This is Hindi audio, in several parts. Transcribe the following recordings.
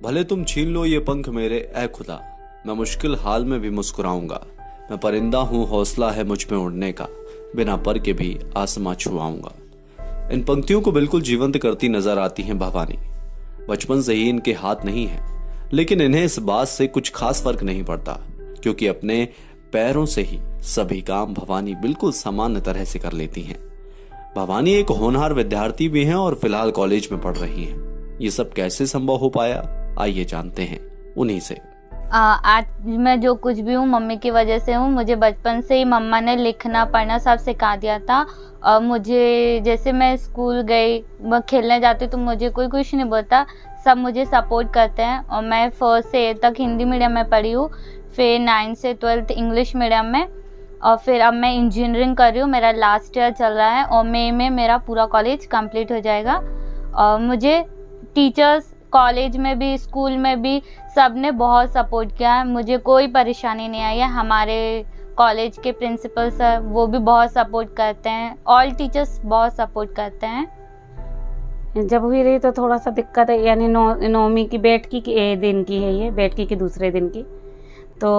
भले तुम छीन लो ये पंख मेरे ऐ खुदा, मैं मुश्किल हाल में भी मुस्कुराऊंगा। मैं परिंदा हूँ, हौसला है मुझ में उड़ने का, बिना पर के भी आसमां छुआऊंगा। इन पंक्तियों को बिल्कुल जीवंत करती नजर आती हैं भवानी। बचपन से ही इनके हाथ नहीं है, लेकिन इन्हें इस बात से कुछ खास फर्क नहीं पड़ता, क्योंकि अपने पैरों से ही सभी काम भवानी बिल्कुल सामान्य तरह से कर लेती हैं। भवानी एक होनहार विद्यार्थी भी हैं और फिलहाल कॉलेज में पढ़ रही हैं। ये सब कैसे संभव हो पाया, आइए जानते हैं उन्हीं से। आज मैं जो कुछ भी हूँ मम्मी की वजह से हूँ। मुझे बचपन से ही मम्मा ने लिखना पढ़ना सब सिखा दिया था। और मुझे जैसे मैं स्कूल गई, मैं खेलने जाती तो मुझे कोई कुछ नहीं बोलता, सब मुझे सपोर्ट करते हैं। और मैं 1st से 8th तक हिंदी मीडियम में पढ़ी हूँ, फिर 9th से 12th इंग्लिश मीडियम में, और फिर अब मैं इंजीनियरिंग कर रही हूँ। मेरा लास्ट ईयर चल रहा है और मई में मेरा पूरा कॉलेज कंप्लीट हो जाएगा। और मुझे टीचर्स कॉलेज में भी स्कूल में भी सब ने बहुत सपोर्ट किया है, मुझे कोई परेशानी नहीं आई है। हमारे कॉलेज के प्रिंसिपल सर वो भी बहुत सपोर्ट करते हैं, ऑल टीचर्स बहुत सपोर्ट करते हैं। जब हुई रही तो थोड़ा सा दिक्कत है, यानी नौवीं की बैठकी के दिन की है, ये बैठकी के दूसरे दिन की। तो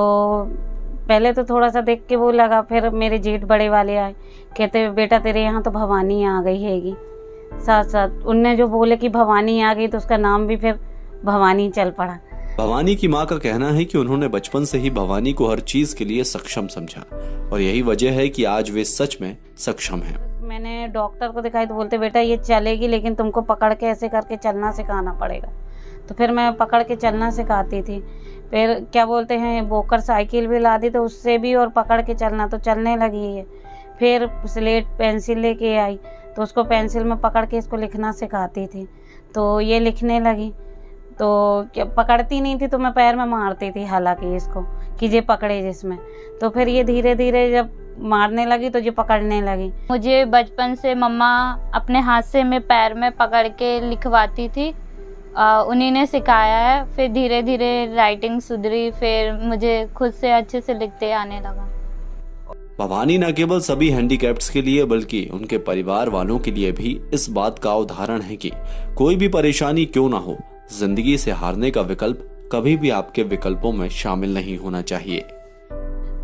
पहले तो थोड़ा सा देख के वो लगा, फिर मेरे जेठ बड़े वाले आए, कहते बेटा तेरे यहाँ तो भवानी आ गई हैगी। साथ साथ उनने जो बोले कि भवानी आ गई तो उसका नाम भी फिर भवानी चल पड़ा। भवानी की मां का कहना है कि उन्होंने बचपन से ही भवानी को हर चीज के लिए सक्षम समझा और यही वजह है कि आज वे सच में सक्षम हैं। मैंने डॉक्टर को दिखाई तो बोलते बेटा ये चलेगी, लेकिन तुमको पकड़ के ऐसे करके चलना सिखाना पड़ेगा। तो फिर मैं पकड़ के चलना सिखाती थी। फिर क्या बोलते हैं वॉकर साइकिल भी ला दी, तो उससे भी और पकड़ के चलना, तो चलने लगी है। फिर स्लेट पेंसिल लेके आई तो उसको पेंसिल में पकड़ के इसको लिखना सिखाती थी, तो ये लिखने लगी। तो क्या पकड़ती नहीं थी तो मैं पैर में मारती थी, हालांकि इसको कि ये पकड़े जिसमें। तो फिर ये धीरे धीरे जब मारने लगी तो ये पकड़ने लगी। मुझे बचपन से मम्मा अपने हाथ से मैं पैर में पकड़ के लिखवाती थी, उन्हीं ने सिखाया है। फिर धीरे धीरे राइटिंग सुधरी, फिर मुझे खुद से अच्छे से लिखते आने लगा। भवानी न केवल सभी हैंडीकैप्ड्स के लिए बल्कि उनके परिवार वालों के लिए भी इस बात का उदाहरण है कि कोई भी परेशानी क्यों ना हो, जिंदगी से हारने का विकल्प कभी भी आपके विकल्पों में शामिल नहीं होना चाहिए।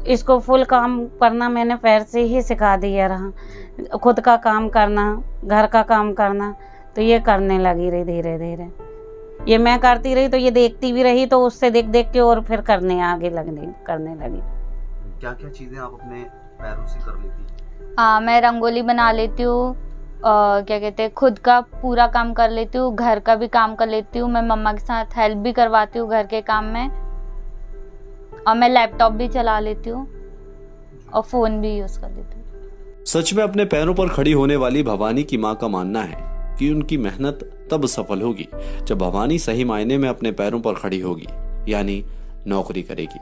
इसको फुल काम करना मैंने पैर से ही सिखा दिया रहा, खुद का काम करना, घर का काम करना, तो ये करने लगी रही धीरे धीरे। ये मैं करती रही तो ये देखती भी रही, तो उससे देख देख के और फिर करने लगी। क्या क्या चीजें आप अपने पैरों से कर लेती? मैं रंगोली बना लेती हूँ, क्या कहते हैं खुद का पूरा काम कर लेती हूँ, घर का भी काम कर लेती हूँ। मैं मम्मा के साथ हेल्प भी करवाती हूँ घर के काम में, और मैं लैपटॉप भी चला लेती हूँ और फोन भी यूज कर लेती हूँ। सच में अपने पैरों पर खड़ी होने वाली भवानी की मां का मानना है कि उनकी मेहनत तब सफल होगी जब भवानी सही मायने में अपने पैरों पर खड़ी होगी, यानी नौकरी करेगी।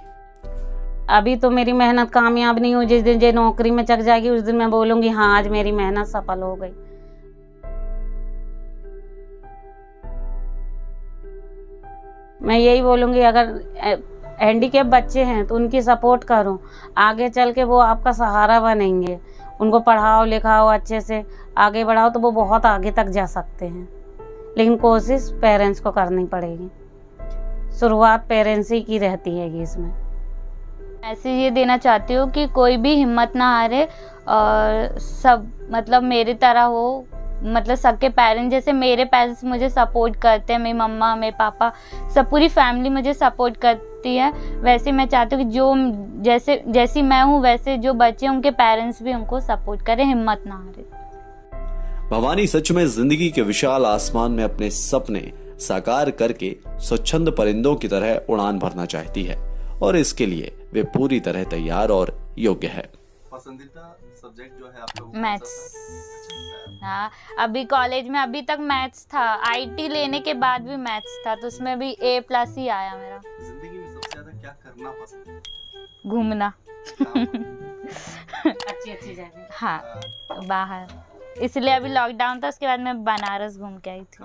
अभी तो मेरी मेहनत कामयाब नहीं हुई, जिस दिन ये नौकरी में चक जाएगी उस दिन मैं बोलूंगी हाँ आज मेरी मेहनत सफल हो गई। मैं यही बोलूंगी अगर हैंडीकैप बच्चे हैं तो उनकी सपोर्ट करो, आगे चल के वो आपका सहारा बनेंगे। उनको पढ़ाओ लिखाओ अच्छे से आगे बढ़ाओ तो वो बहुत आगे तक जा सकते हैं, लेकिन कोशिश पेरेंट्स को करनी पड़ेगी। शुरुआत पेरेंट्स ही की रहती है इसमें। ऐसे ये देना चाहती हूँ कि कोई भी हिम्मत ना हारे और सब मतलब मेरी तरह हो, मतलब सबके पेरेंट्स जैसे मेरे पेरेंट्स मुझे सपोर्ट करते हैं, मेरी मम्मा मेरे पापा सब पूरी फैमिली मुझे सपोर्ट करती है, वैसे मैं चाहती हूँ कि जो जैसी मैं हूँ वैसे जो बच्चे उनके पेरेंट्स भी उनको सपोर्ट करें, हिम्मत ना हारे। भवानी सच में जिंदगी के विशाल आसमान में अपने सपने साकार करके स्वच्छंद परिंदों की तरह उड़ान भरना चाहती है और इसके लिए वे पूरी तरह तैयार और योग्य है। पसंदीदा सब्जेक्ट जो है आप लोगों का मैथ्स। हाँ, अभी कॉलेज में अभी तक मैथ्स था, आईटी लेने के बाद भी मैथ्स था, तो उसमें भी A+ ही आया मेरा। जिंदगी में सबसे ज्यादा क्या करना पसंद है? घूमना। अच्छी जगह। हाँ, बाहर, इसलिए अभी लॉकडाउन था उसके बाद मैं बनारस घूम के आई थी।